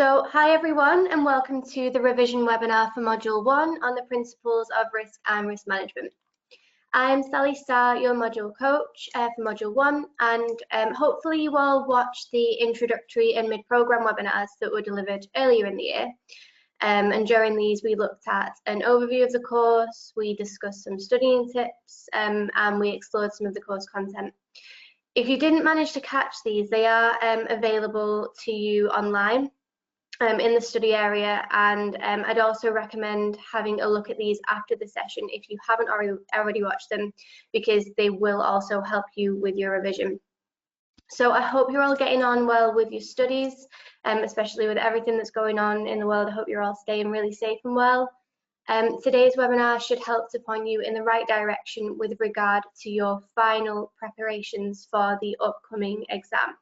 Hi everyone, and welcome to the revision webinar for Module 1 on the principles of risk and risk management. I'm Sally Starr, your module coach for Module 1, and hopefully you all watched the introductory and mid-programme webinars that were delivered earlier in the year. And during these we looked at an overview of the course, we discussed some studying tips, and we explored some of the course content. If you didn't manage to catch these, they are available to you online in the study area, and I'd also recommend having a look at these after the session if you haven't already watched them, because they will also help you with your revision. So I hope you're all getting on well with your studies, especially with everything that's going on in the world. I hope you're all staying really safe and well. Today's webinar should help to point you in the right direction with regard to your final preparations for the upcoming exam.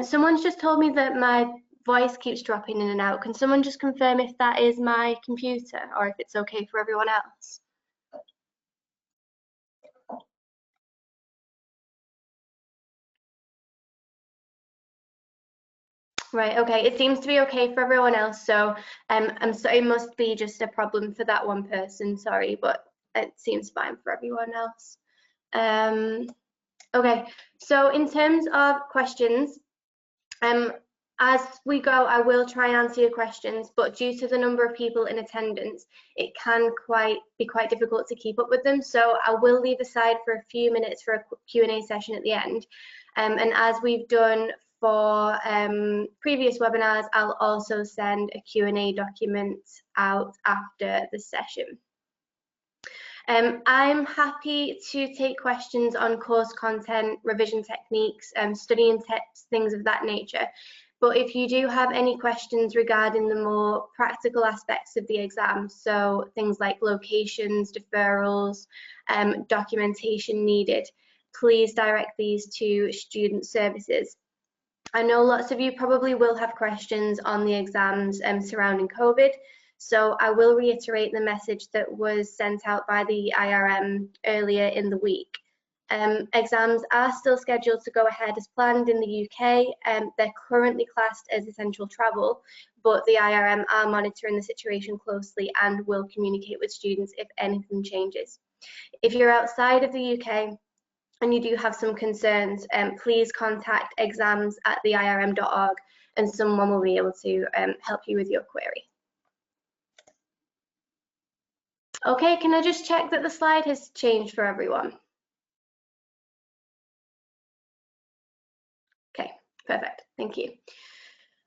Someone's just told me that my voice keeps dropping in and out. Can someone just confirm if that is my computer or if it's okay for everyone else? Right, okay, it seems to be okay for everyone else, so it must be just a problem for that one person, sorry, but it seems fine for everyone else. Okay, so in terms of questions, as we go, I will try and answer your questions, but due to the number of people in attendance, it can be quite difficult to keep up with them. So I will leave aside for a few minutes for a Q&A session at the end. And as we've done for previous webinars, I'll also send a Q&A document out after the session. I'm happy to take questions on course content, revision techniques, studying tips, things of that nature. But if you do have any questions regarding the more practical aspects of the exam, so things like locations, deferrals, documentation needed, please direct these to student services. I know lots of you probably will have questions on the exams surrounding COVID, so I will reiterate the message that was sent out by the IRM earlier in the week. Exams are still scheduled to go ahead as planned in the UK. They're currently classed as essential travel, but the IRM are monitoring the situation closely and will communicate with students if anything changes. If you're outside of the UK and you do have some concerns, please contact exams@theirm.org and someone will be able to help you with your query. Okay, can I just check that the slide has changed for everyone? Okay, perfect, thank you.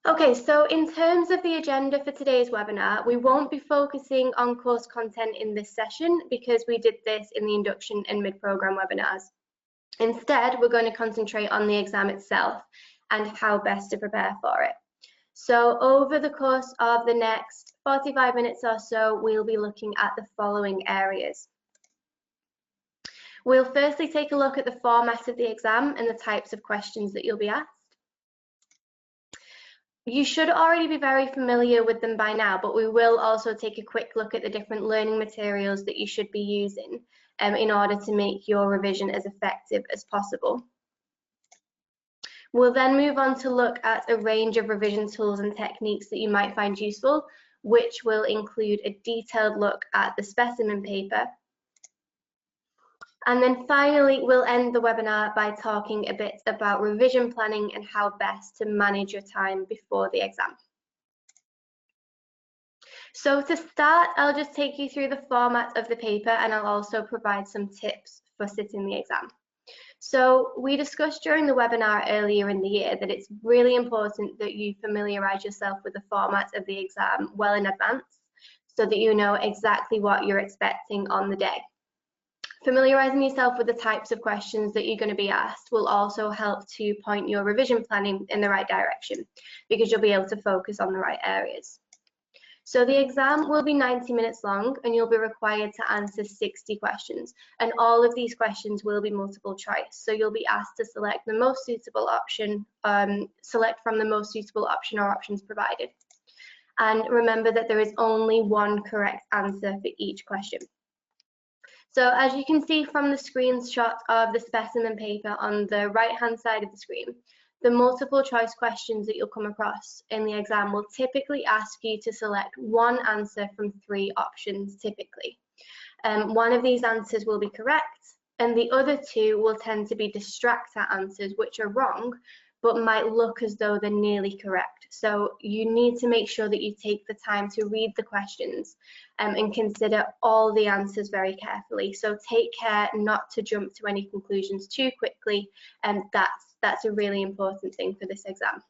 Okay, so in terms of the agenda for today's webinar, we won't be focusing on course content in this session because we did this in the induction and mid-programme webinars. Instead, we're going to concentrate on the exam itself and how best to prepare for it. So over the course of the next 45 minutes or so, we'll be looking at the following areas. We'll firstly take a look at the format of the exam and the types of questions that you'll be asked. You should already be very familiar with them by now, but we will also take a quick look at the different learning materials that you should be using in order to make your revision as effective as possible. We'll then move on to look at a range of revision tools and techniques that you might find useful, which will include a detailed look at the specimen paper. And then finally, we'll end the webinar by talking a bit about revision planning and how best to manage your time before the exam. So to start, I'll just take you through the format of the paper and I'll also provide some tips for sitting the exam. So we discussed during the webinar earlier in the year that it's really important that you familiarise yourself with the format of the exam well in advance so that you know exactly what you're expecting on the day. Familiarising yourself with the types of questions that you're going to be asked will also help to point your revision planning in the right direction because you'll be able to focus on the right areas. So the exam will be 90 minutes long and you'll be required to answer 60 questions, and all of these questions will be multiple choice. So you'll be asked to select the most suitable option, select from the most suitable option or options provided. And remember that there is only one correct answer for each question. So as you can see from the screenshot of the specimen paper on the right hand side of the screen, the multiple choice questions that you'll come across in the exam will typically ask you to select one answer from 3 options typically. One of these answers will be correct, and the other 2 will tend to be distractor answers, which are wrong, but might look as though they're nearly correct. So you need to make sure that you take the time to read the questions and consider all the answers very carefully. So take care not to jump to any conclusions too quickly, and that's a really important thing for this exam.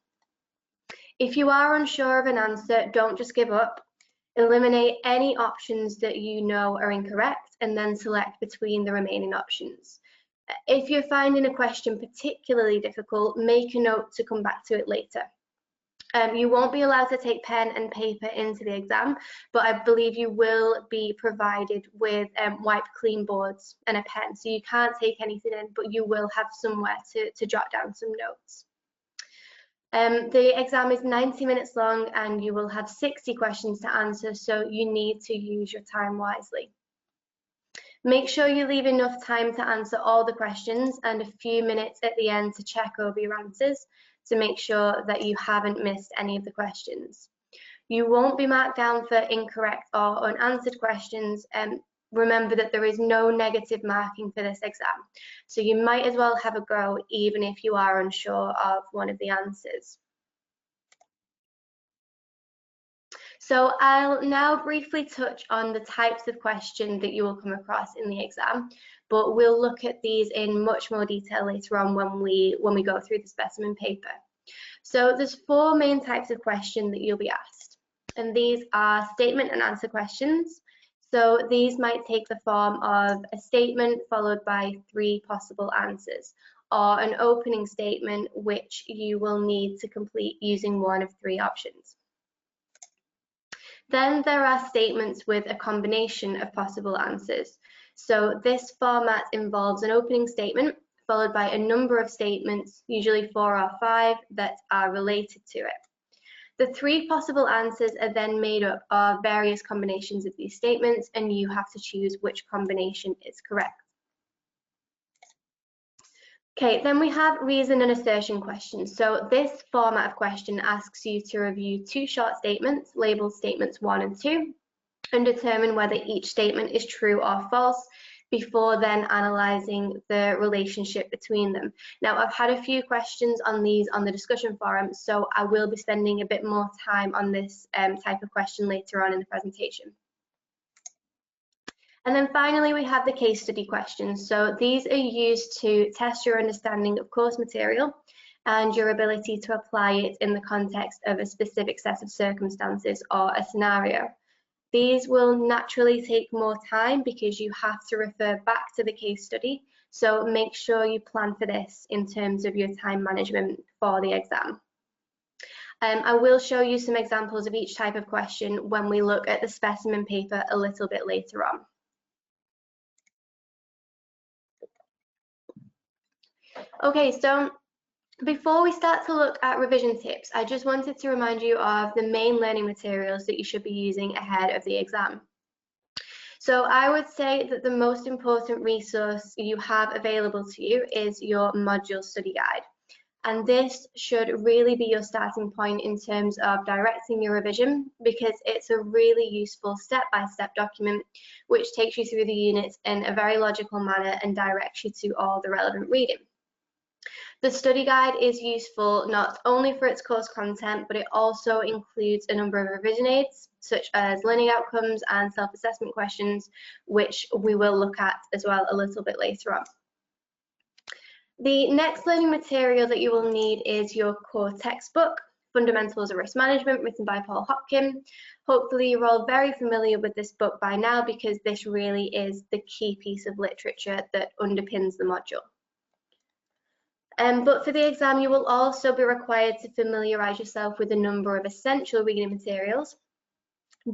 If you are unsure of an answer, don't just give up. Eliminate any options that you know are incorrect and then select between the remaining options. If you're finding a question particularly difficult, make a note to come back to it later. You won't be allowed to take pen and paper into the exam, but I believe you will be provided with wiped clean boards and a pen. So you can't take anything in, but you will have somewhere to jot down some notes. The exam is 90 minutes long and you will have 60 questions to answer, so you need to use your time wisely. Make sure you leave enough time to answer all the questions and a few minutes at the end to check over your answers to make sure that you haven't missed any of the questions. You won't be marked down for incorrect or unanswered questions. Remember that there is no negative marking for this exam, so you might as well have a go even if you are unsure of one of the answers. So I'll now briefly touch on the types of questions that you will come across in the exam, but we'll look at these in much more detail later on when we go through the specimen paper. So there's 4 main types of questions that you'll be asked, and these are statement and answer questions. So these might take the form of a statement followed by 3 possible answers, or an opening statement which you will need to complete using one of 3 options. Then there are statements with a combination of possible answers. So this format involves an opening statement followed by a number of statements, usually 4 or 5, that are related to it. The 3 possible answers are then made up of various combinations of these statements, and you have to choose which combination is correct. Okay, then we have reason and assertion questions. So this format of question asks you to review 2 short statements, labeled statements 1 and 2, and determine whether each statement is true or false before then analysing the relationship between them. Now, I've had a few questions on these on the discussion forum, so I will be spending a bit more time on this type of question later on in the presentation. And then finally, we have the case study questions. So these are used to test your understanding of course material and your ability to apply it in the context of a specific set of circumstances or a scenario. These will naturally take more time because you have to refer back to the case study, so make sure you plan for this in terms of your time management for the exam. I will show you some examples of each type of question when we look at the specimen paper a little bit later on. Okay, so before we start to look at revision tips, I just wanted to remind you of the main learning materials that you should be using ahead of the exam. So I would say that the most important resource you have available to you is your module study guide. And this should really be your starting point in terms of directing your revision, because it's a really useful step-by-step document which takes you through the units in a very logical manner and directs you to all the relevant reading. The study guide is useful not only for its course content, but it also includes a number of revision aids, such as learning outcomes and self-assessment questions, which we will look at as well a little bit later on. The next learning material that you will need is your core textbook, Fundamentals of Risk Management, written by Paul Hopkin. Hopefully you're all very familiar with this book by now, because this really is the key piece of literature that underpins the module. But for the exam, you will also be required to familiarise yourself with a number of essential reading materials.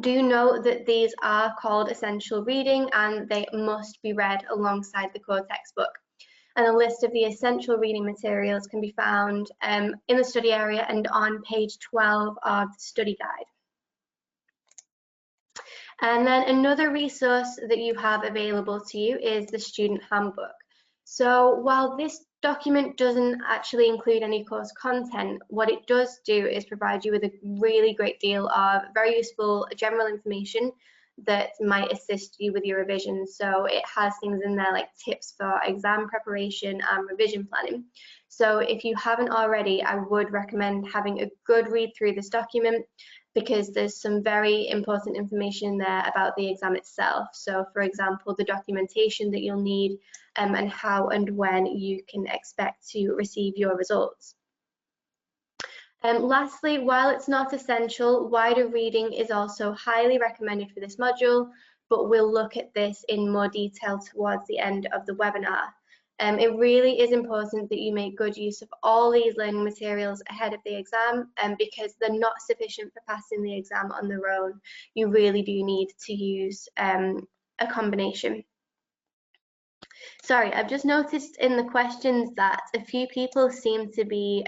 Do note that these are called essential reading and they must be read alongside the core textbook. And a list of the essential reading materials can be found in the study area and on page 12 of the study guide. And then another resource that you have available to you is the student handbook. So while this document doesn't actually include any course content. What it does do is provide you with a really great deal of very useful general information that might assist you with your revision. So it has things in there like tips for exam preparation and revision planning. So if you haven't already, I would recommend having a good read through this document, because there's some very important information there about the exam itself. So for example, the documentation that you'll need and how and when you can expect to receive your results. Lastly, while it's not essential, wider reading is also highly recommended for this module, but we'll look at this in more detail towards the end of the webinar. It really is important that you make good use of all these learning materials ahead of the exam, because they're not sufficient for passing the exam on their own. You really do need to use a combination. Sorry, I've just noticed in the questions that a few people seem to be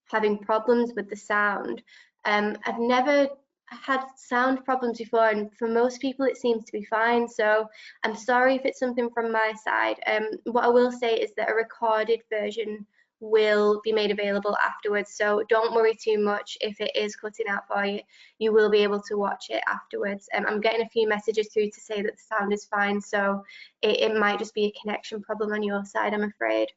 having problems with the sound. I've never had sound problems before, and for most people it seems to be fine, so I'm sorry if it's something from my side. What I will say is that a recorded version will be made available afterwards, so don't worry too much if it is cutting out for you. You will be able to watch it afterwards. I'm getting a few messages through to say that the sound is fine, so it might just be a connection problem on your side, I'm afraid.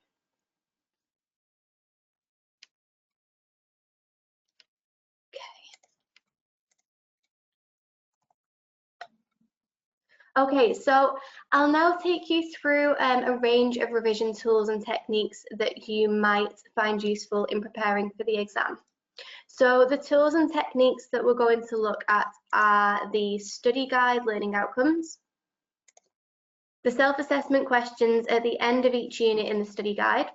Okay, so I'll now take you through a range of revision tools and techniques that you might find useful in preparing for the exam. So the tools and techniques that we're going to look at are the study guide learning outcomes, the self-assessment questions at the end of each unit in the study guide,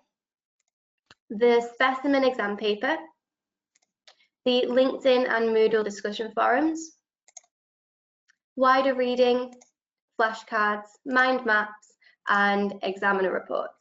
the specimen exam paper, the LinkedIn and Moodle discussion forums, wider reading, flashcards, mind maps, and examiner reports.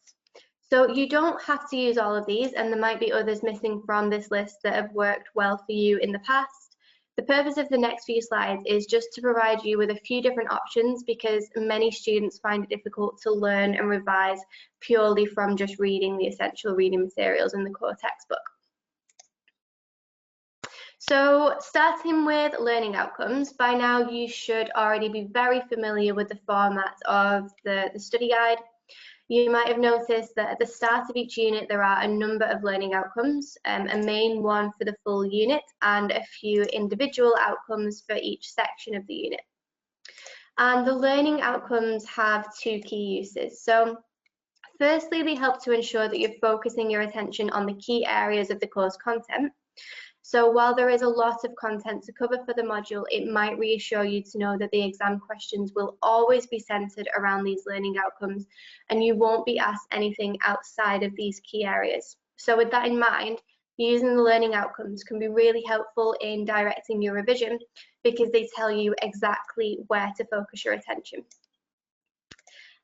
So you don't have to use all of these, and there might be others missing from this list that have worked well for you in the past. The purpose of the next few slides is just to provide you with a few different options, because many students find it difficult to learn and revise purely from just reading the essential reading materials in the core textbook. So starting with learning outcomes, by now you should already be very familiar with the format of the study guide. You might have noticed that at the start of each unit there are a number of learning outcomes, a main one for the full unit and a few individual outcomes for each section of the unit. And the learning outcomes have two key uses. So firstly, they help to ensure that you're focusing your attention on the key areas of the course content. So while there is a lot of content to cover for the module, it might reassure you to know that the exam questions will always be centered around these learning outcomes, and you won't be asked anything outside of these key areas. So with that in mind, using the learning outcomes can be really helpful in directing your revision, because they tell you exactly where to focus your attention.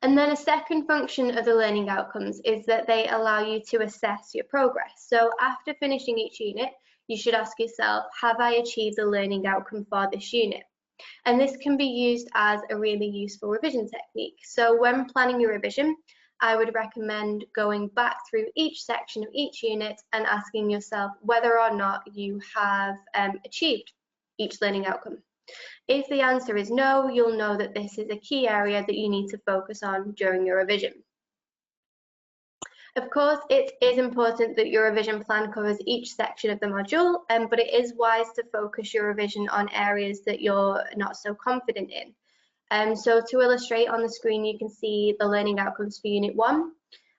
And then a second function of the learning outcomes is that they allow you to assess your progress. So after finishing each unit, you should ask yourself, have I achieved the learning outcome for this unit? And this can be used as a really useful revision technique. So when planning your revision, I would recommend going back through each section of each unit and asking yourself whether or not you have achieved each learning outcome. If the answer is no, you'll know that this is a key area that you need to focus on during your revision. Of course, it is important that your revision plan covers each section of the module, but it is wise to focus your revision on areas that you're not so confident in. So to illustrate on the screen, you can see the learning outcomes for Unit 1.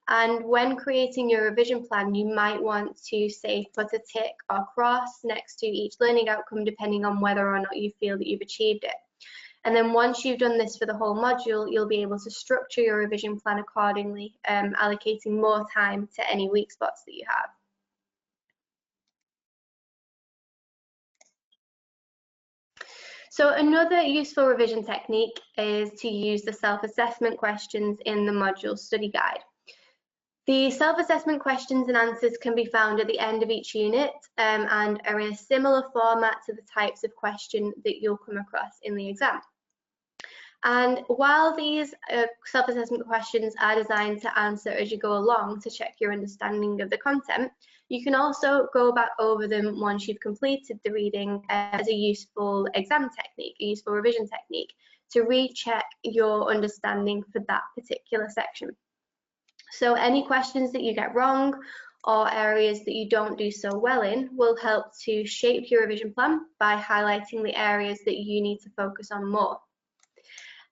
And when creating your revision plan, you might want to say put a tick or cross next to each learning outcome, depending on whether or not you feel that you've achieved it. And then once you've done this for the whole module, you'll be able to structure your revision plan accordingly, allocating more time to any weak spots that you have. So another useful revision technique is to use the self-assessment questions in the module study guide. The self-assessment questions and answers can be found at the end of each unit and are in a similar format to the types of question that you'll come across in the exam. And while these self-assessment questions are designed to answer as you go along to check your understanding of the content, you can also go back over them once you've completed the reading as a useful exam technique, a useful revision technique, to recheck your understanding for that particular section. So any questions that you get wrong or areas that you don't do so well in will help to shape your revision plan by highlighting the areas that you need to focus on more.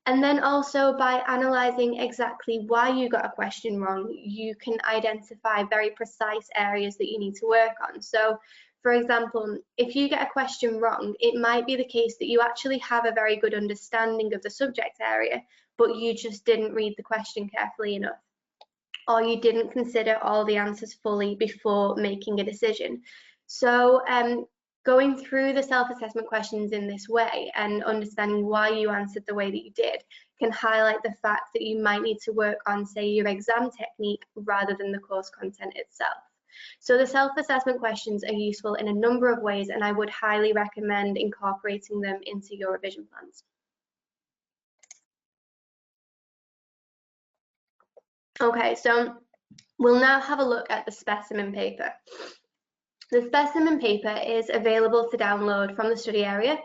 And then also by analysing exactly why you got a question wrong, you can identify very precise areas that you need to work on. So for example, if you get a question wrong, it might be the case that you actually have a very good understanding of the subject area, but you just didn't read the question carefully enough, or you didn't consider all the answers fully before making a decision. So going through the self-assessment questions in this way and understanding why you answered the way that you did can highlight the fact that you might need to work on, say, your exam technique rather than the course content itself. So the self-assessment questions are useful in a number of ways, and I would highly recommend incorporating them into your revision plans. Okay, so we'll now have a look at the specimen paper. The specimen paper is available to download from the study area,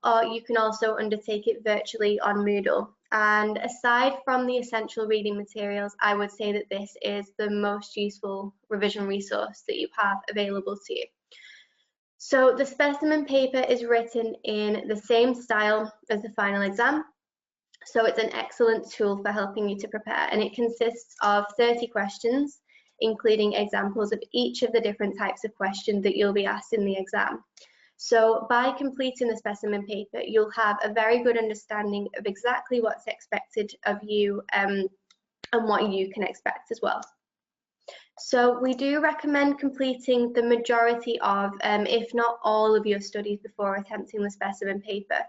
or you can also undertake it virtually on Moodle. And aside from the essential reading materials, I would say that this is the most useful revision resource that you have available to you. So the specimen paper is written in the same style as the final exam. So it's an excellent tool for helping you to prepare, and it consists of 30 questions, including examples of each of the different types of questions that you'll be asked in the exam. So by completing the specimen paper, you'll have a very good understanding of exactly what's expected of you and what you can expect as well. So we do recommend completing the majority of, if not all of your studies before attempting the specimen paper,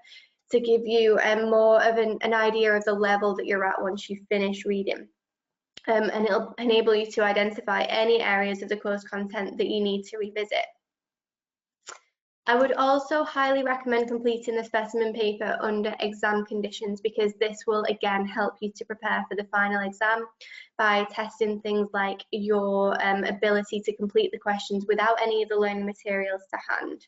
to give you more of an idea of the level that you're at once you finish reading. And it'll enable you to identify any areas of the course content that you need to revisit. I would also highly recommend completing the specimen paper under exam conditions, because this will again help you to prepare for the final exam by testing things like your ability to complete the questions without any of the learning materials to hand.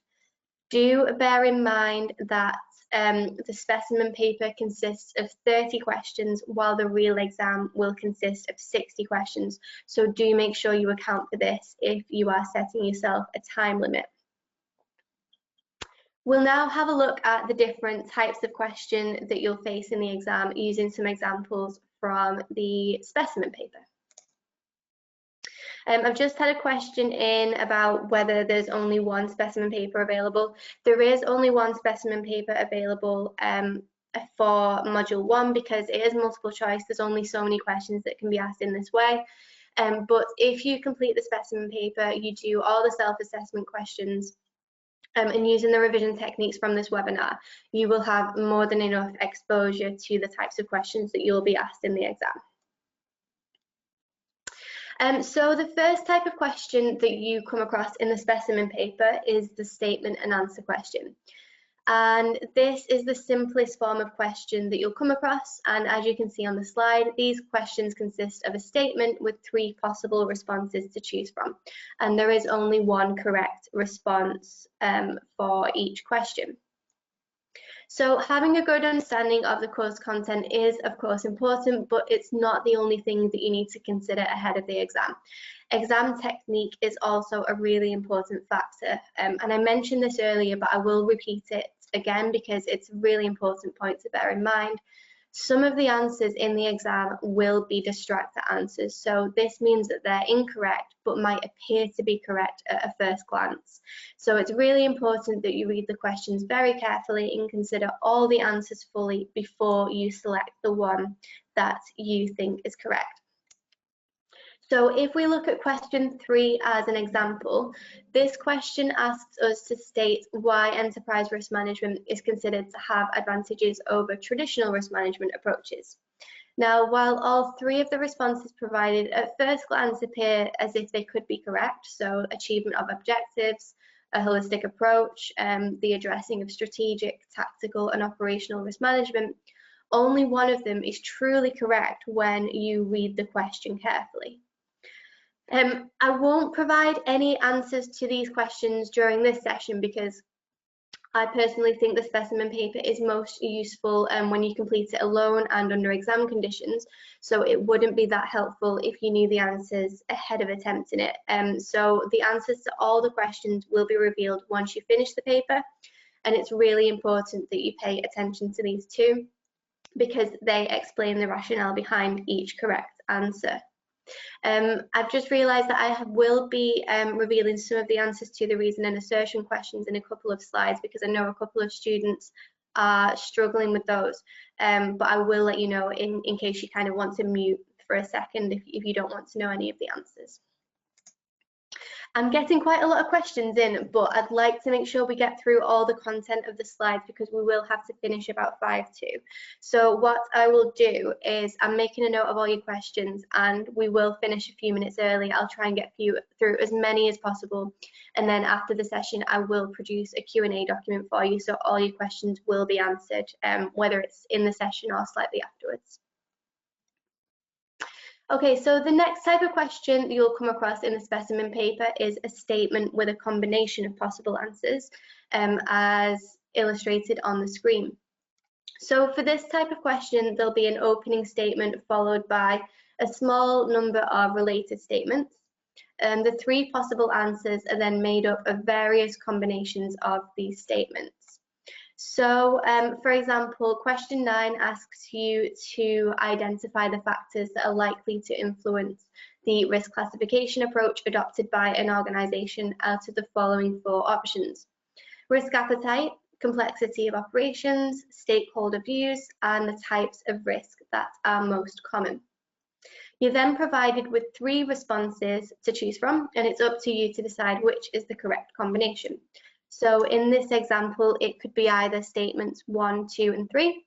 Do bear in mind that the specimen paper consists of 30 questions, while the real exam will consist of 60 questions. So do make sure you account for this if you are setting yourself a time limit. We'll now have a look at the different types of question that you'll face in the exam using some examples from the specimen paper. I've just had a question in about whether there's only one specimen paper available. There is only one specimen paper available for Module 1 because it is multiple choice. There's only so many questions that can be asked in this way. But if you complete the specimen paper, you do all the self-assessment questions, and using the revision techniques from this webinar, you will have more than enough exposure to the types of questions that you'll be asked in the exam. So the first type of question that you come across in the specimen paper is the statement and answer question. And this is the simplest form of question that you'll come across. And as you can see on the slide, these questions consist of a statement with 3 possible responses to choose from. And there is only one correct response for each question. So having a good understanding of the course content is of course important, but it's not the only thing that you need to consider ahead of the exam. Exam technique is also a really important factor, and I mentioned this earlier, but I will repeat it again because it's a really important point to bear in mind. Some of the answers in the exam will be distractor answers, so this means that they're incorrect but might appear to be correct at a first glance. So it's really important that you read the questions very carefully and consider all the answers fully before you select the one that you think is correct. So if we look at question 3 as an example, this question asks us to state why enterprise risk management is considered to have advantages over traditional risk management approaches. Now, while all 3 of the responses provided at first glance appear as if they could be correct, so achievement of objectives, a holistic approach, the addressing of strategic, tactical and operational risk management, only one of them is truly correct when you read the question carefully. I won't provide any answers to these questions during this session because I personally think the specimen paper is most useful when you complete it alone and under exam conditions, so it wouldn't be that helpful if you knew the answers ahead of attempting it. So the answers to all the questions will be revealed once you finish the paper, and it's really important that you pay attention to these too, because they explain the rationale behind each correct answer. I've just realised that I will be revealing some of the answers to the reason and assertion questions in a couple of slides, because I know a couple of students are struggling with those, but I will let you know in case you kind of want to mute for a second if you don't want to know any of the answers. I'm getting quite a lot of questions in, but I'd like to make sure we get through all the content of the slides because we will have to finish about 5 to. So what I will do is I'm making a note of all your questions and we will finish a few minutes early. I'll try and get through as many as possible. And then after the session, I will produce a Q&A document for you so all your questions will be answered, whether it's in the session or slightly afterwards. Okay, so the next type of question you'll come across in the specimen paper is a statement with a combination of possible answers, as illustrated on the screen. So for this type of question, there'll be an opening statement followed by a small number of related statements. The 3 possible answers are then made up of various combinations of these statements. So, for example, question 9 asks you to identify the factors that are likely to influence the risk classification approach adopted by an organisation out of the following 4 options: risk appetite, complexity of operations, stakeholder views, and the types of risk that are most common. You're then provided with 3 responses to choose from, and it's up to you to decide which is the correct combination. So in this example, it could be either statements 1, 2, and 3,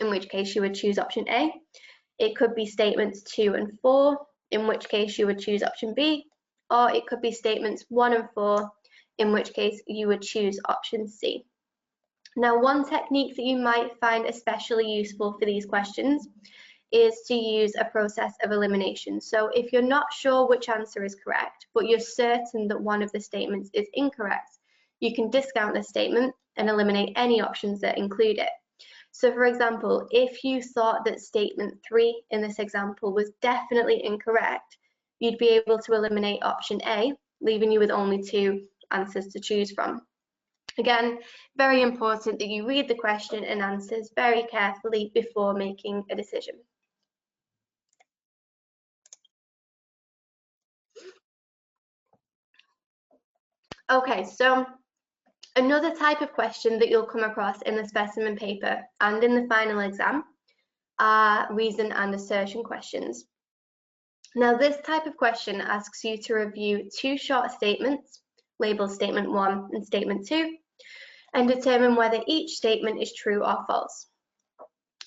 in which case you would choose option A. It could be statements 2 and 4, in which case you would choose option B, or it could be statements 1 and 4, in which case you would choose option C. Now, one technique that you might find especially useful for these questions is to use a process of elimination. So if you're not sure which answer is correct, but you're certain that one of the statements is incorrect, you can discount the statement and eliminate any options that include it. So for example, if you thought that statement 3 in this example was definitely incorrect, you'd be able to eliminate option A, leaving you with only 2 answers to choose from. Again, very important that you read the question and answers very carefully before making a decision. Okay, so another type of question that you'll come across in the specimen paper and in the final exam are reason and assertion questions. Now, this type of question asks you to review 2 short statements, labeled statement 1 and statement 2, and determine whether each statement is true or false.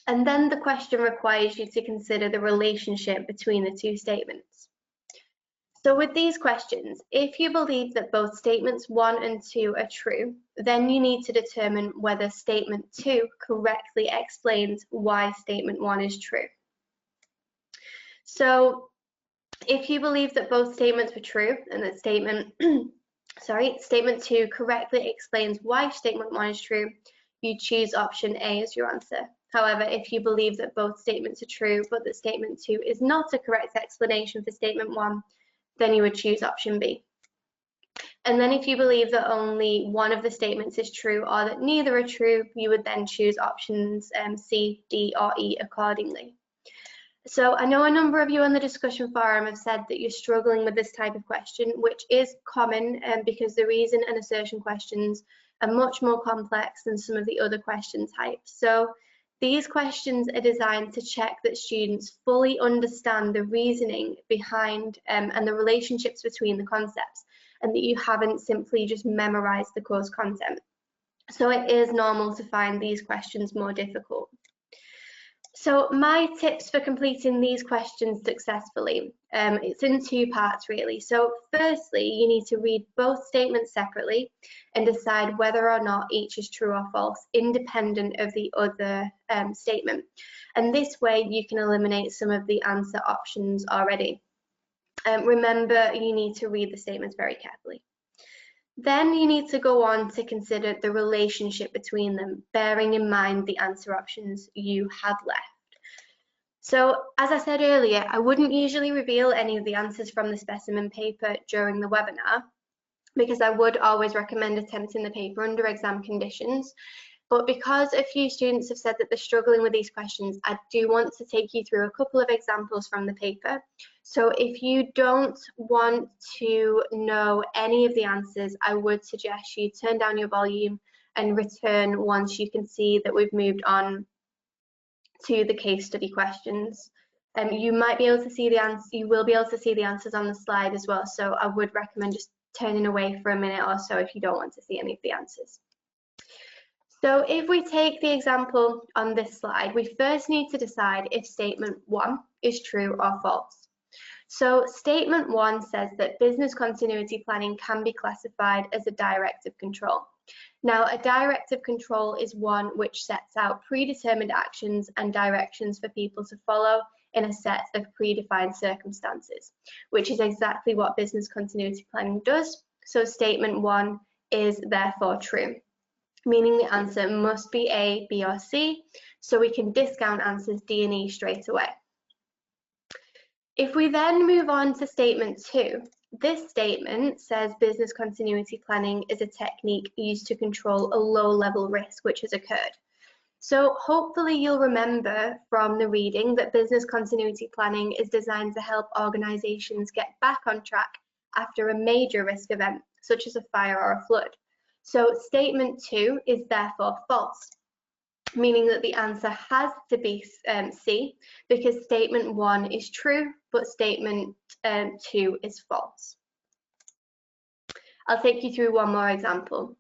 And then the question requires you to consider the relationship between the 2 statements. So with these questions, if you believe that both statements 1 and 2 are true, then you need to determine whether statement 2 correctly explains why statement 1 is true. So if you believe that both statements were true and that statement 2 correctly explains why statement 1 is true, you choose option A as your answer. However, if you believe that both statements are true but that statement 2 is not a correct explanation for statement 1, then you would choose option B. And then if you believe that only one of the statements is true or that neither are true, you would then choose options C, D, or E accordingly. So I know a number of you on the discussion forum have said that you're struggling with this type of question, which is common because the reason and assertion questions are much more complex than some of the other question types. So these questions are designed to check that students fully understand the reasoning behind and the relationships between the concepts, and that you haven't simply just memorized the course content. So it is normal to find these questions more difficult. So my tips for completing these questions successfully, it's in two parts really. So firstly, you need to read both statements separately and decide whether or not each is true or false, independent of the other statement. And this way you can eliminate some of the answer options already. Remember, you need to read the statements very carefully. Then you need to go on to consider the relationship between them, bearing in mind the answer options you have left. So, as I said earlier, I wouldn't usually reveal any of the answers from the specimen paper during the webinar, because I would always recommend attempting the paper under exam conditions. But because a few students have said that they're struggling with these questions, I do want to take you through a couple of examples from the paper. So if you don't want to know any of the answers, I would suggest you turn down your volume and return once you can see that we've moved on to the case study questions. You might be able to see the answer, you will be able to see the answers on the slide as well. So I would recommend just turning away for a minute or so if you don't want to see any of the answers. So if we take the example on this slide, we first need to decide if statement 1 is true or false. So statement 1 says that business continuity planning can be classified as a directive control. Now, a directive control is one which sets out predetermined actions and directions for people to follow in a set of predefined circumstances, which is exactly what business continuity planning does. So statement 1 is therefore true, meaning the answer must be A, B, or C, so we can discount answers D and E straight away. If we then move on to statement 2, this statement says business continuity planning is a technique used to control a low-level risk which has occurred. So hopefully you'll remember from the reading that business continuity planning is designed to help organizations get back on track after a major risk event, such as a fire or a flood. So statement 2 is therefore false, meaning that the answer has to be C, because statement 1 is true, but statement 2 is false. I'll take you through one more example.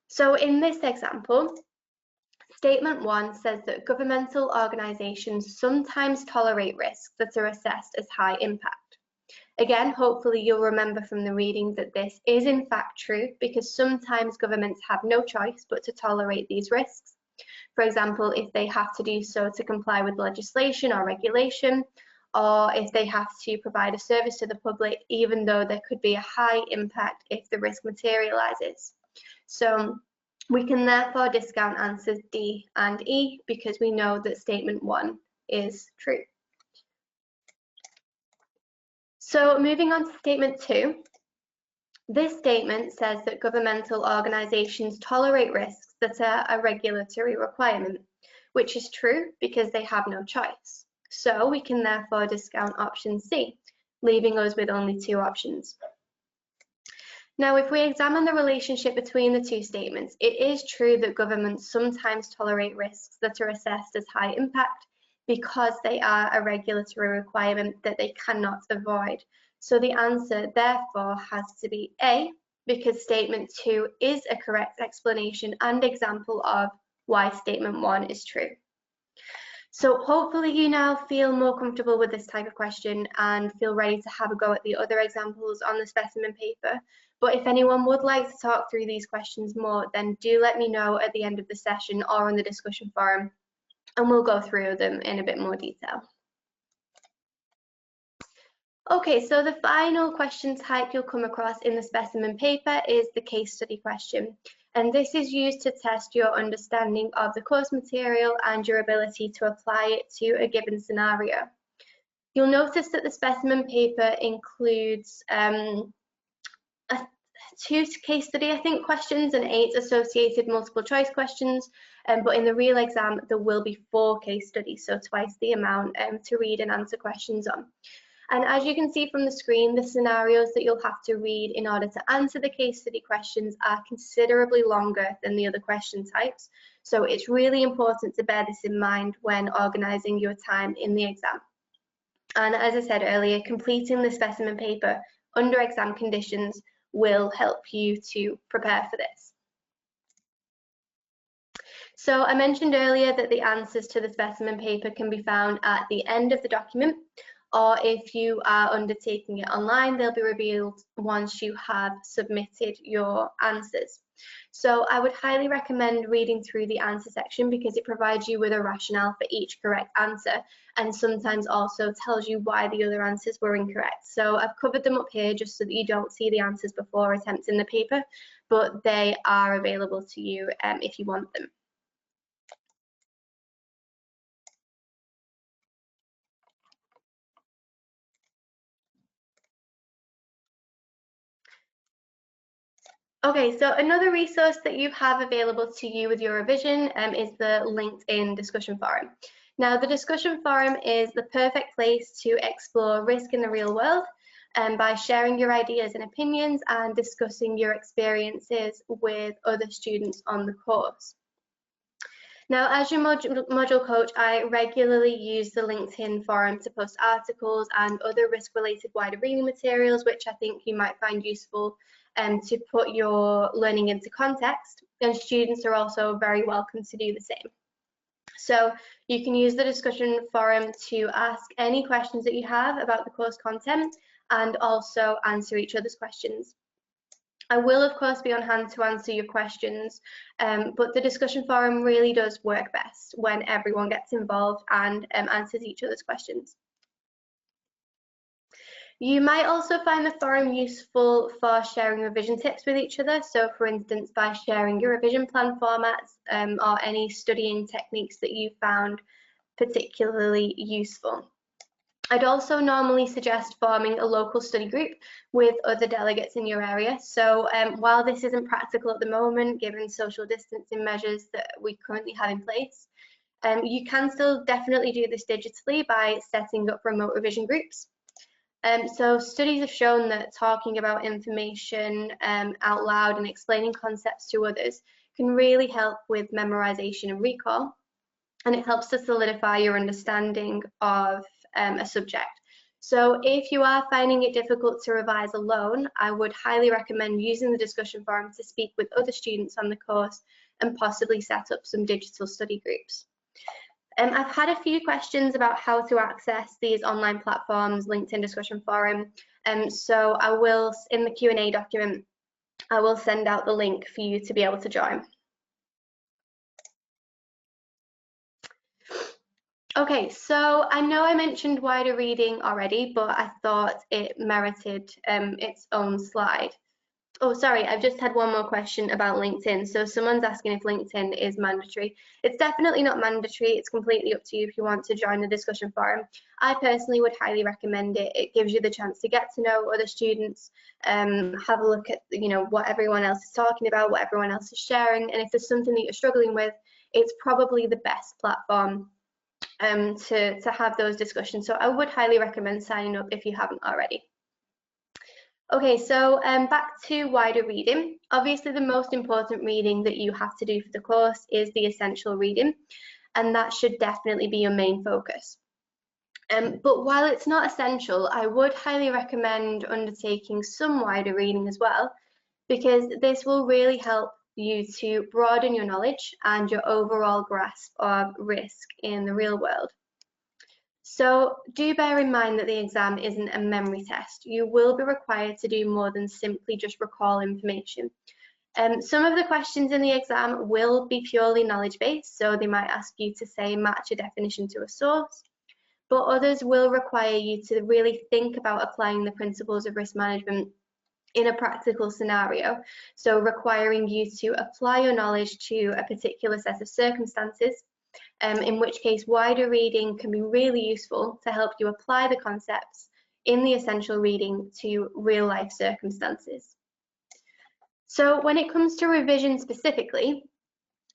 So in this example, statement 1 says that governmental organisations sometimes tolerate risks that are assessed as high impact. Again, hopefully you'll remember from the reading that this is in fact true, because sometimes governments have no choice but to tolerate these risks. For example, if they have to do so to comply with legislation or regulation, or if they have to provide a service to the public, even though there could be a high impact if the risk materializes. So we can therefore discount answers D and E because we know that statement 1 is true. So moving on to statement 2, this statement says that governmental organisations tolerate risks that are a regulatory requirement, which is true because they have no choice. So we can therefore discount option C, leaving us with only 2 options. Now, if we examine the relationship between the 2 statements, it is true that governments sometimes tolerate risks that are assessed as high impact because they are a regulatory requirement that they cannot avoid. So the answer therefore has to be A, because statement 2 is a correct explanation and example of why statement 1 is true. So hopefully you now feel more comfortable with this type of question and feel ready to have a go at the other examples on the specimen paper. But if anyone would like to talk through these questions more, then do let me know at the end of the session or on the discussion forum, and we'll go through them in a bit more detail. Okay, so the final question type you'll come across in the specimen paper is the case study question. And this is used to test your understanding of the course material and your ability to apply it to a given scenario. You'll notice that the specimen paper includes 2 case study, questions and 8 associated multiple choice questions, but in the real exam there will be 4 case studies, so twice the amount to read and answer questions on. And as you can see from the screen, the scenarios that you'll have to read in order to answer the case study questions are considerably longer than the other question types. So it's really important to bear this in mind when organising your time in the exam. And as I said earlier, completing the specimen paper under exam conditions will help you to prepare for this. So I mentioned earlier that the answers to the specimen paper can be found at the end of the document, or if you are undertaking it online, they'll be revealed once you have submitted your answers. So I would highly recommend reading through the answer section because it provides you with a rationale for each correct answer, and sometimes also tells you why the other answers were incorrect. So I've covered them up here just so that you don't see the answers before attempting the paper, but they are available to you if you want them. Okay, so another resource that you have available to you with your revision is the LinkedIn discussion forum. Now, the discussion forum is the perfect place to explore risk in the real world by sharing your ideas and opinions and discussing your experiences with other students on the course. Now, as your module coach, I regularly use the LinkedIn forum to post articles and other risk-related wider reading materials, which I think you might find useful to put your learning into context, and students are also very welcome to do the same. So you can use the discussion forum to ask any questions that you have about the course content and also answer each other's questions. I will, of course, be on hand to answer your questions, but the discussion forum really does work best when everyone gets involved and answers each other's questions. You might also find the forum useful for sharing revision tips with each other. So, for instance, by sharing your revision plan formats or any studying techniques that you found particularly useful. I'd also normally suggest forming a local study group with other delegates in your area. So while this isn't practical at the moment, given social distancing measures that we currently have in place, you can still definitely do this digitally by setting up remote revision groups. So studies have shown that talking about information out loud and explaining concepts to others can really help with memorization and recall, and it helps to solidify your understanding of a subject. So if you are finding it difficult to revise alone, I would highly recommend using the discussion forum to speak with other students on the course and possibly set up some digital study groups. I've had a few questions about how to access these online platforms, LinkedIn discussion forum, so I will, in the Q&A document, I will send out the link for you to be able to join. Okay, so I know I mentioned wider reading already, but I thought it merited its own slide. Oh, sorry, I've just had one more question about LinkedIn. So someone's asking if LinkedIn is mandatory. It's definitely not mandatory. It's completely up to you if you want to join the discussion forum. I personally would highly recommend it. It gives you the chance to get to know other students, have a look at what everyone else is talking about, what everyone else is sharing, and if there's something that you're struggling with, it's probably the best platform to have those discussions. So I would highly recommend signing up if you haven't already. Okay, so back to wider reading. Obviously, the most important reading that you have to do for the course is the essential reading, and that should definitely be your main focus. But while it's not essential, I would highly recommend undertaking some wider reading as well, because this will really help you to broaden your knowledge and your overall grasp of risk in the real world. So do bear in mind that the exam isn't a memory test. You will be required to do more than simply just recall information. Some of the questions in the exam will be purely knowledge-based, so they might ask you to say match a definition to a source, but others will require you to really think about applying the principles of risk management in a practical scenario, so requiring you to apply your knowledge to a particular set of circumstances, in which case wider reading can be really useful to help you apply the concepts in the essential reading to real life circumstances. So when it comes to revision specifically,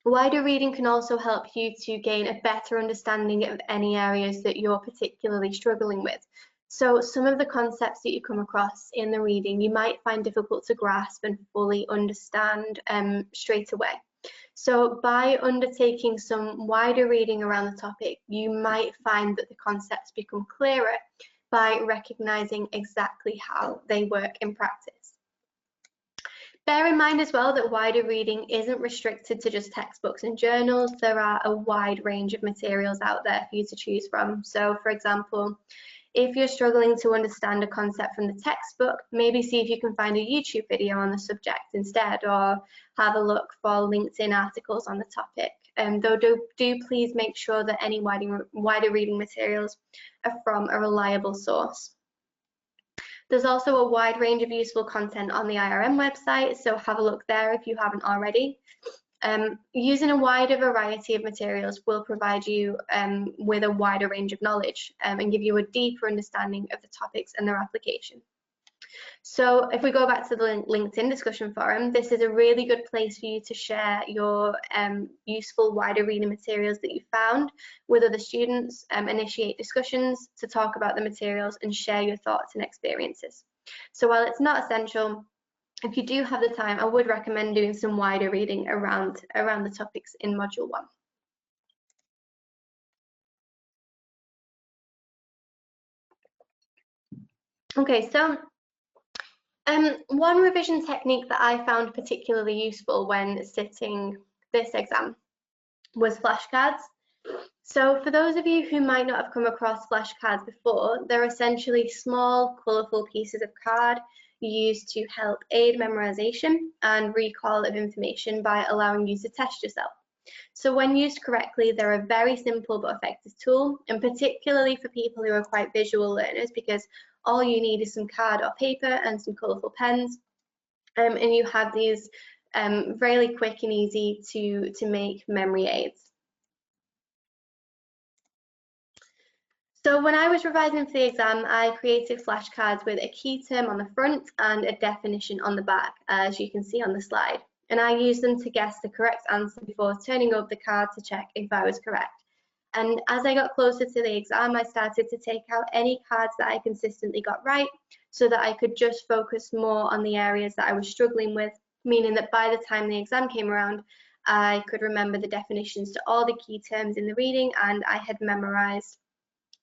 wider reading can also help you to gain a better understanding of any areas that you're particularly struggling with. So some of the concepts that you come across in the reading you might find difficult to grasp and fully understand straight away. So by undertaking some wider reading around the topic, you might find that the concepts become clearer by recognizing exactly how they work in practice. Bear in mind as well that wider reading isn't restricted to just textbooks and journals. There are a wide range of materials out there for you to choose from. So for example, if you're struggling to understand a concept from the textbook, maybe see if you can find a YouTube video on the subject instead, or have a look for LinkedIn articles on the topic. Though do please make sure that any wider reading materials are from a reliable source. There's also a wide range of useful content on the IRM website, so have a look there if you haven't already. Using a wider variety of materials will provide you with a wider range of knowledge and give you a deeper understanding of the topics and their application. So if we go back to the LinkedIn discussion forum, this is a really good place for you to share your useful wider reading materials that you found with other students, initiate discussions to talk about the materials and share your thoughts and experiences. So while it's not essential, if you do have the time, I would recommend doing some wider reading around the topics in Module 1. Okay, so one revision technique that I found particularly useful when sitting this exam was flashcards. So for those of you who might not have come across flashcards before, they're essentially small, colourful pieces of card used to help aid memorization and recall of information by allowing you to test yourself. So when used correctly, they're a very simple but effective tool, and particularly for people who are quite visual learners, because all you need is some card or paper and some colourful pens, and you have these really quick and easy to make memory aids. So when I was revising for the exam, I created flashcards with a key term on the front and a definition on the back, as you can see on the slide. And I used them to guess the correct answer before turning over the card to check if I was correct. And as I got closer to the exam, I started to take out any cards that I consistently got right, so that I could just focus more on the areas that I was struggling with, meaning that by the time the exam came around, I could remember the definitions to all the key terms in the reading, and I had memorized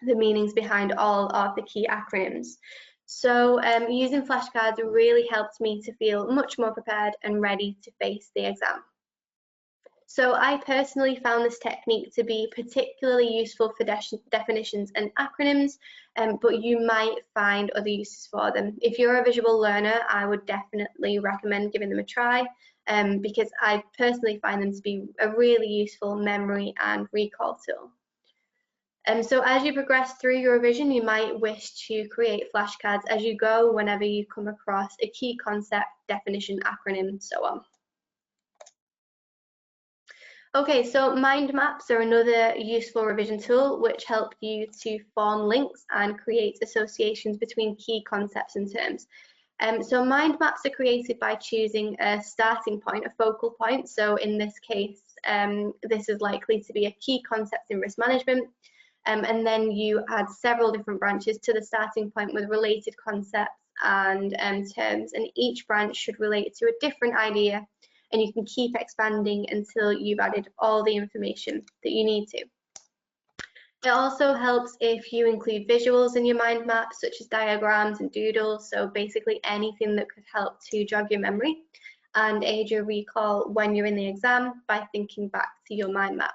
the meanings behind all of the key acronyms. So using flashcards really helped me to feel much more prepared and ready to face the exam. So I personally found this technique to be particularly useful for definitions and acronyms, but you might find other uses for them. If you're a visual learner, I would definitely recommend giving them a try, because I personally find them to be a really useful memory and recall tool. So as you progress through your revision, you might wish to create flashcards as you go whenever you come across a key concept, definition, acronym, so on. Okay, so mind maps are another useful revision tool which help you to form links and create associations between key concepts and terms. So mind maps are created by choosing a starting point, a focal point. So in this case, this is likely to be a key concept in risk management. And then you add several different branches to the starting point with related concepts and terms, and each branch should relate to a different idea, and you can keep expanding until you've added all the information that you need to. It also helps if you include visuals in your mind map, such as diagrams and doodles, so basically anything that could help to jog your memory and aid your recall when you're in the exam by thinking back to your mind map.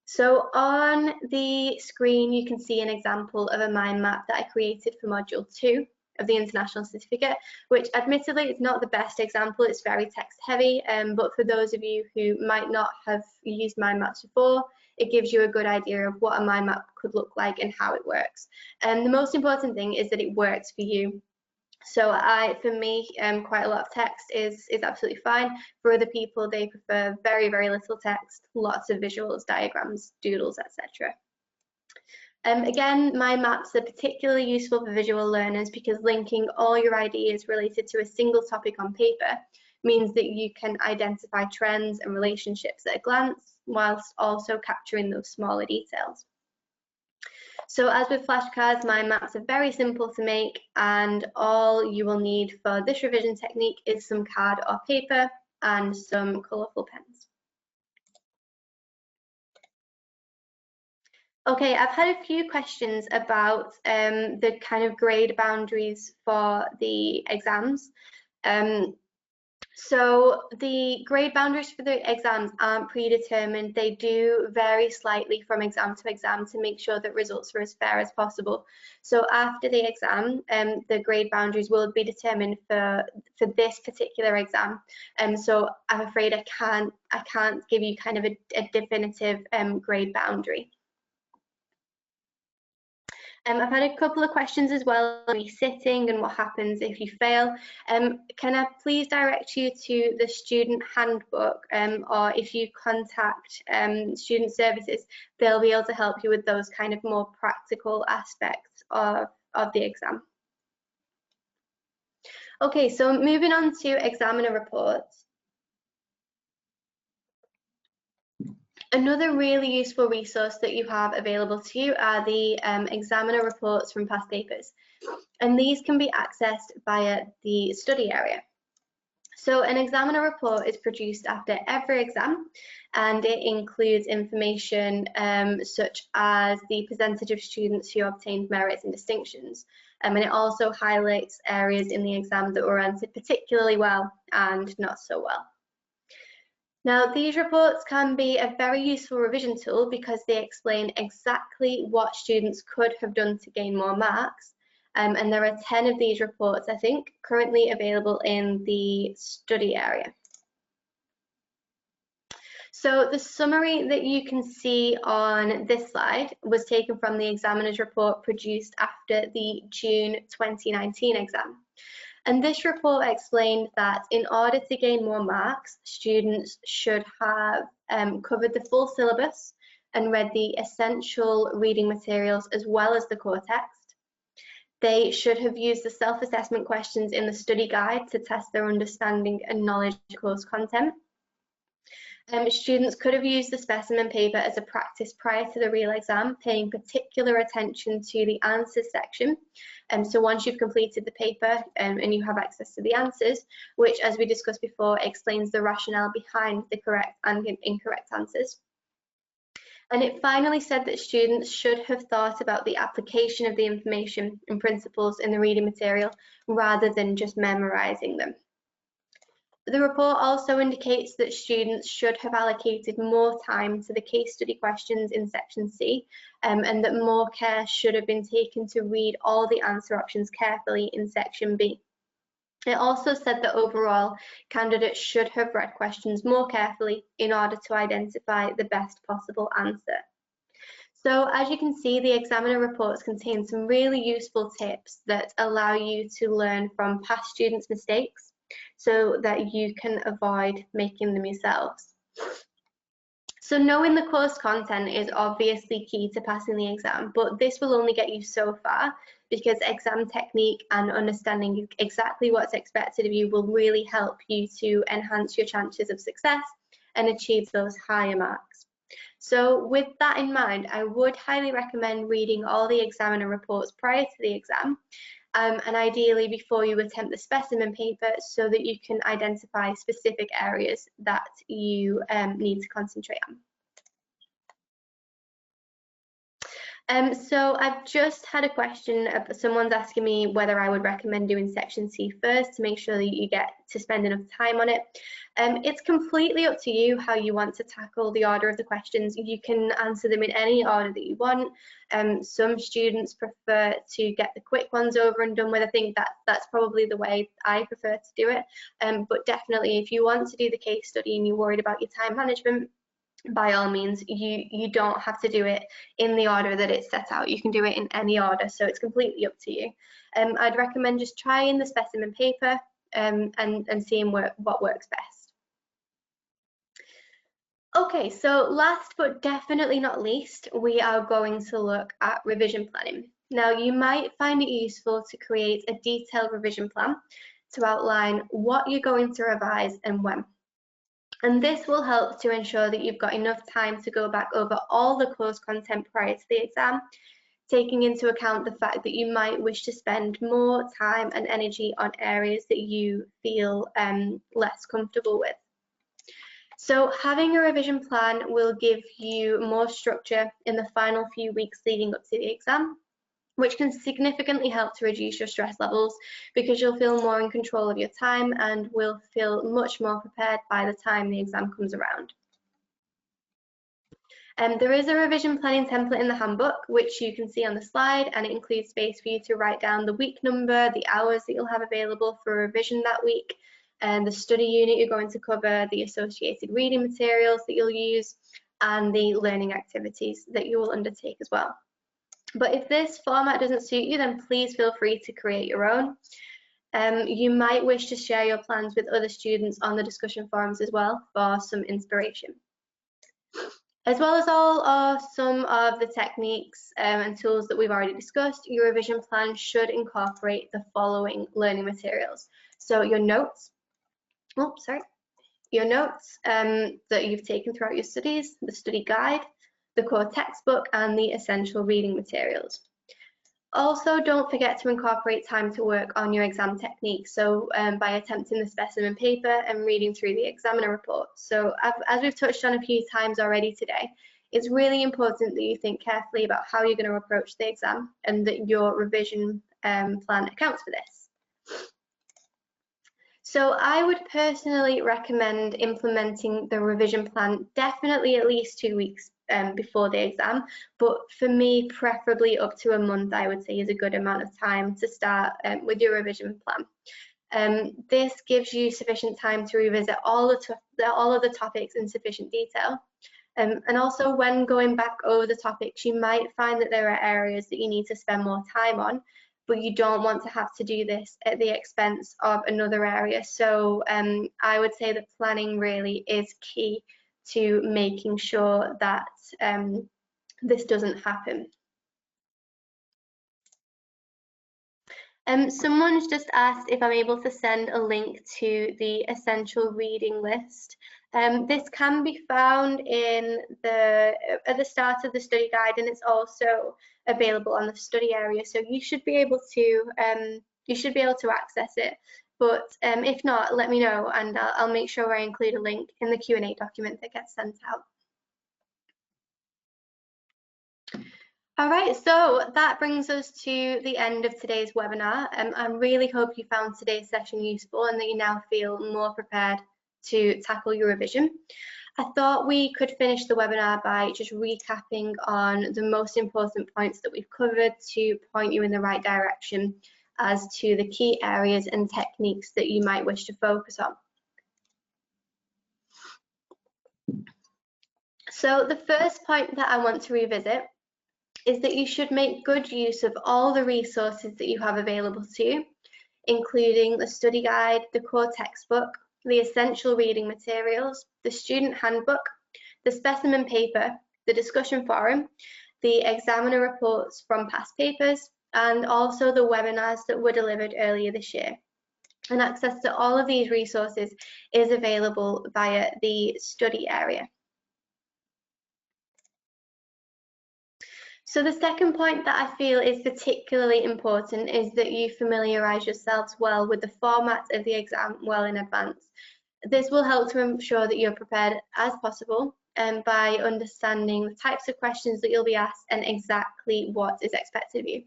So on the screen, you can see an example of a mind map that I created for Module 2 of the International Certificate, which admittedly is not the best example, it's very text heavy, but for those of you who might not have used mind maps before, it gives you a good idea of what a mind map could look like and how it works. And the most important thing is that it works for you. So for me, quite a lot of text is absolutely fine. For other people, they prefer very, very little text, lots of visuals, diagrams, doodles, etc. Again, mind maps are particularly useful for visual learners because linking all your ideas related to a single topic on paper means that you can identify trends and relationships at a glance, whilst also capturing those smaller details. So as with flashcards, mind maps are very simple to make, and all you will need for this revision technique is some card or paper and some colourful pens. Okay, I've had a few questions about the kind of grade boundaries for the exams. So the grade boundaries for the exams aren't predetermined. They do vary slightly from exam to exam to make sure that results are as fair as possible. So after the exam, the grade boundaries will be determined for this particular exam. So I'm afraid I can't give you kind of a definitive grade boundary. I've had a couple of questions as well on resitting and what happens if you fail. Can I please direct you to the student handbook, or if you contact student services, they'll be able to help you with those kind of more practical aspects of the exam. Okay, so moving on to examiner reports. Another really useful resource that you have available to you are the examiner reports from past papers, and these can be accessed via the study area. So an examiner report is produced after every exam, and it includes information such as the percentage of students who obtained merits and distinctions, and it also highlights areas in the exam that were answered particularly well and not so well. Now, these reports can be a very useful revision tool because they explain exactly what students could have done to gain more marks. And there are 10 of these reports, I think, currently available in the study area. So the summary that you can see on this slide was taken from the examiner's report produced after the June 2019 exam. And this report explained that in order to gain more marks, students should have covered the full syllabus and read the essential reading materials as well as the core text. They should have used the self-assessment questions in the study guide to test their understanding and knowledge of course content. Students could have used the specimen paper as a practice prior to the real exam, paying particular attention to the answers section. So once you've completed the paper and you have access to the answers, which as we discussed before, explains the rationale behind the correct and incorrect answers. And it finally said that students should have thought about the application of the information and principles in the reading material rather than just memorizing them. The report also indicates that students should have allocated more time to the case study questions in section C, and that more care should have been taken to read all the answer options carefully in section B. It also said that overall, candidates should have read questions more carefully in order to identify the best possible answer. So as you can see, the examiner reports contain some really useful tips that allow you to learn from past students' mistakes, so that you can avoid making them yourselves. So knowing the course content is obviously key to passing the exam, but this will only get you so far because exam technique and understanding exactly what's expected of you will really help you to enhance your chances of success and achieve those higher marks. So with that in mind, I would highly recommend reading all the examiner reports prior to the exam, and ideally before you attempt the specimen paper, so that you can identify specific areas that you need to concentrate on. So I've just had a question, someone's asking me whether I would recommend doing section C first to make sure that you get to spend enough time on it. It's completely up to you how you want to tackle the order of the questions. You can answer them in any order that you want. Some students prefer to get the quick ones over and done with. I think that's probably the way I prefer to do it. But definitely, if you want to do the case study and you're worried about your time management, by all means, you don't have to do it in the order that it's set out. You can do it in any order, so it's completely up to you. I'd recommend just trying the specimen paper and seeing what works best. Okay, so last but definitely not least, we are going to look at revision planning. Now, you might find it useful to create a detailed revision plan to outline what you're going to revise and when. And this will help to ensure that you've got enough time to go back over all the course content prior to the exam, taking into account the fact that you might wish to spend more time and energy on areas that you feel less comfortable with. So having a revision plan will give you more structure in the final few weeks leading up to the exam, which can significantly help to reduce your stress levels because you'll feel more in control of your time and will feel much more prepared by the time the exam comes around. There is a revision planning template in the handbook, which you can see on the slide, and it includes space for you to write down the week number, the hours that you'll have available for revision that week, and the study unit you're going to cover, the associated reading materials that you'll use, and the learning activities that you will undertake as well. But if this format doesn't suit you, then please feel free to create your own. You might wish to share your plans with other students on the discussion forums as well for some inspiration. As well as all of some of the techniques and tools that we've already discussed, your revision plan should incorporate the following learning materials. So your notes, your notes that you've taken throughout your studies, the study guide, the core textbook, and the essential reading materials. Also, don't forget to incorporate time to work on your exam technique. So by attempting the specimen paper and reading through the examiner report. So as we've touched on a few times already today, it's really important that you think carefully about how you're going to approach the exam and that your revision plan accounts for this. So I would personally recommend implementing the revision plan definitely at least 2 weeks before the exam, but for me, preferably up to a month, I would say is a good amount of time to start with your revision plan. This gives you sufficient time to revisit all of the topics in sufficient detail. And also when going back over the topics, you might find that there are areas that you need to spend more time on, but you don't want to have to do this at the expense of another area. So I would say that planning really is key to making sure that this doesn't happen. Someone's just asked if I'm able to send a link to the essential reading list. This can be found in at the start of the study guide, and it's also available on the study area. So you should be able to access it. But if not, let me know, and I'll make sure I include a link in the Q&A document that gets sent out. All right, so that brings us to the end of today's webinar. I really hope you found today's session useful and that you now feel more prepared to tackle your revision. I thought we could finish the webinar by just recapping on the most important points that we've covered to point you in the right direction as to the key areas and techniques that you might wish to focus on. So the first point that I want to revisit is that you should make good use of all the resources that you have available to you, including the study guide, the core textbook, the essential reading materials, the student handbook, the specimen paper, the discussion forum, the examiner reports from past papers, and also the webinars that were delivered earlier this year. And access to all of these resources is available via the study area. So the second point that I feel is particularly important is that you familiarise yourselves well with the format of the exam well in advance. This will help to ensure that you're prepared as possible by understanding the types of questions that you'll be asked and exactly what is expected of you.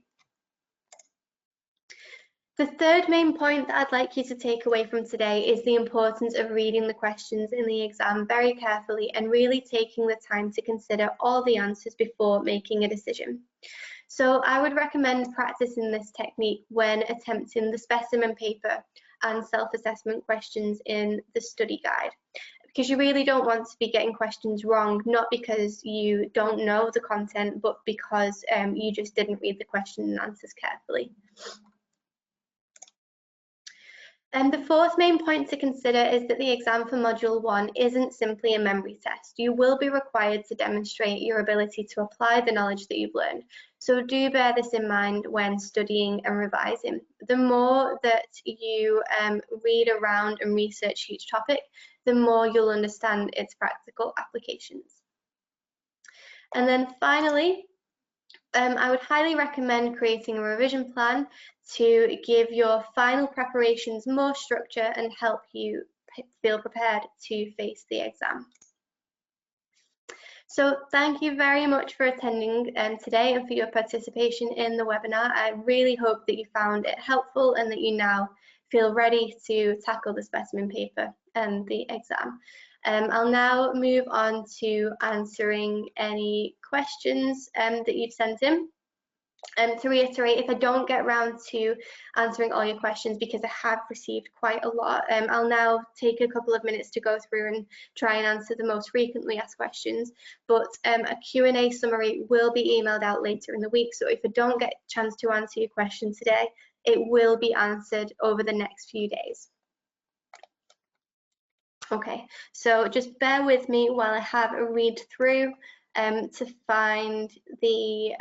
The third main point that I'd like you to take away from today is the importance of reading the questions in the exam very carefully and really taking the time to consider all the answers before making a decision. So I would recommend practicing this technique when attempting the specimen paper and self-assessment questions in the study guide, because you really don't want to be getting questions wrong, not because you don't know the content, but because you just didn't read the question and answers carefully. And the fourth main point to consider is that the exam for Module 1 isn't simply a memory test. You will be required to demonstrate your ability to apply the knowledge that you've learned. So do bear this in mind when studying and revising. The more that you read around and research each topic, the more you'll understand its practical applications. And then finally, I would highly recommend creating a revision plan to give your final preparations more structure and help you feel prepared to face the exam. So thank you very much for attending today and for your participation in the webinar. I really hope that you found it helpful and that you now feel ready to tackle the specimen paper and the exam. I'll now move on to answering any questions that you've sent in. To reiterate, if I don't get around to answering all your questions, because I have received quite a lot, I'll now take a couple of minutes to go through and try and answer the most frequently asked questions. But a Q&A summary will be emailed out later in the week. So if I don't get a chance to answer your question today, it will be answered over the next few days. Okay, so just bear with me while I have a read through to find the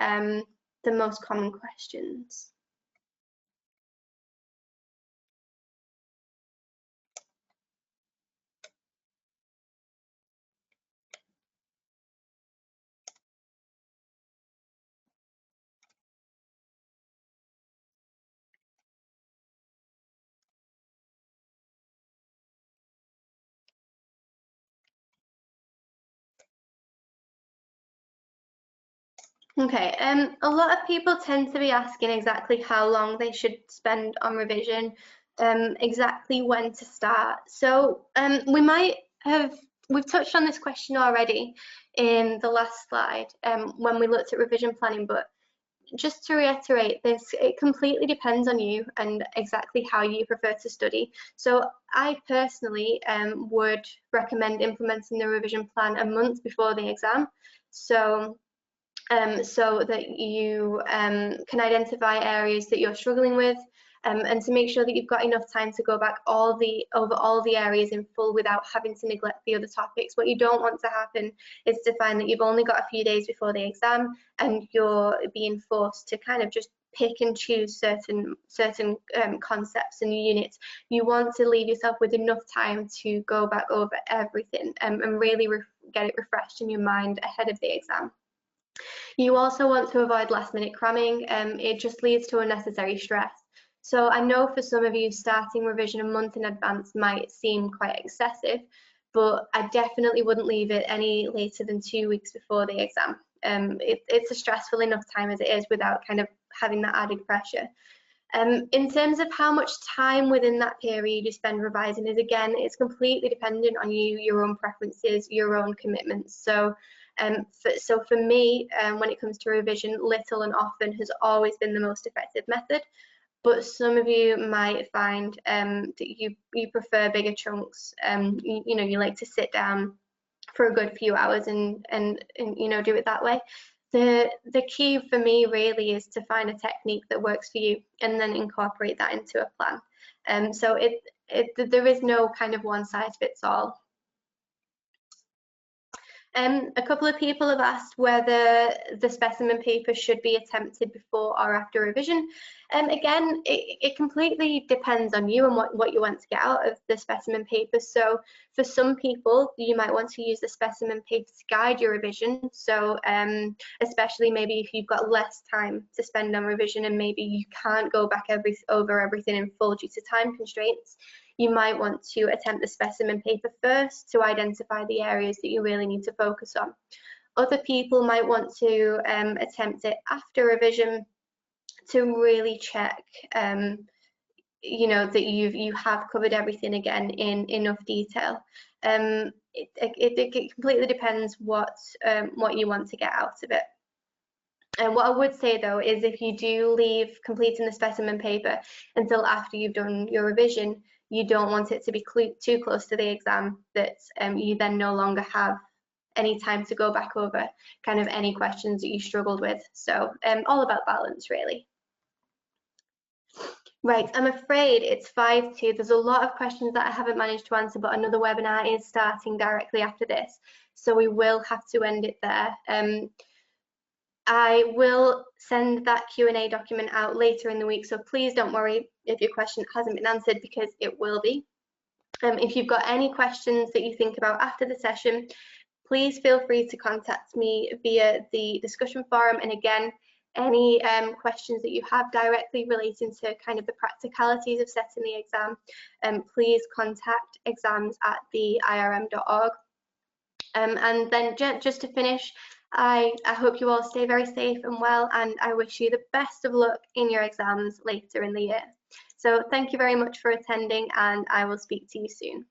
most common questions. Okay, a lot of people tend to be asking exactly how long they should spend on revision, exactly when to start. So we've touched on this question already in the last slide when we looked at revision planning, but just to reiterate this, it completely depends on you and exactly how you prefer to study. So I personally would recommend implementing the revision plan a month before the exam. So that you can identify areas that you're struggling with, and to make sure that you've got enough time to go back over all the areas in full without having to neglect the other topics. What you don't want to happen is to find that you've only got a few days before the exam and you're being forced to kind of just pick and choose certain concepts and units. You want to leave yourself with enough time to go back over everything and really get it refreshed in your mind ahead of the exam. You also want to avoid last-minute cramming. It just leads to unnecessary stress. So I know for some of you, starting revision a month in advance might seem quite excessive, but I definitely wouldn't leave it any later than 2 weeks before the exam. It's a stressful enough time as it is without kind of having that added pressure. In terms of how much time within that period you spend revising is, again, it's completely dependent on you, your own preferences, your own commitments. So for me, when it comes to revision, little and often has always been the most effective method. But some of you might find that you prefer bigger chunks. You like to sit down for a good few hours and do it that way. The key for me really is to find a technique that works for you and then incorporate that into a plan. So there is no kind of one size fits all. A couple of people have asked whether the specimen paper should be attempted before or after revision. Again, it completely depends on you and what you want to get out of the specimen paper. So for some people, you might want to use the specimen paper to guide your revision. So especially maybe if you've got less time to spend on revision and maybe you can't go back over everything in full due to time constraints, you might want to attempt the specimen paper first to identify the areas that you really need to focus on. Other people might want to attempt it after revision to really check that you have covered everything again in enough detail. It completely depends what you want to get out of it. And what I would say though is if you do leave completing the specimen paper until after you've done your revision, you don't want it to be too close to the exam that you then no longer have any time to go back over kind of any questions that you struggled with. So all about balance really. Right, I'm afraid it's 5:02. There's a lot of questions that I haven't managed to answer, but another webinar is starting directly after this. So we will have to end it there. I will send that Q&A document out later in the week, so please don't worry if your question hasn't been answered because it will be. If you've got any questions that you think about after the session, please feel free to contact me via the discussion forum. And again, any questions that you have directly relating to kind of the practicalities of setting the exam, please contact exams@theirm.org. And then just to finish, I hope you all stay very safe and well, and I wish you the best of luck in your exams later in the year. So thank you very much for attending, and I will speak to you soon.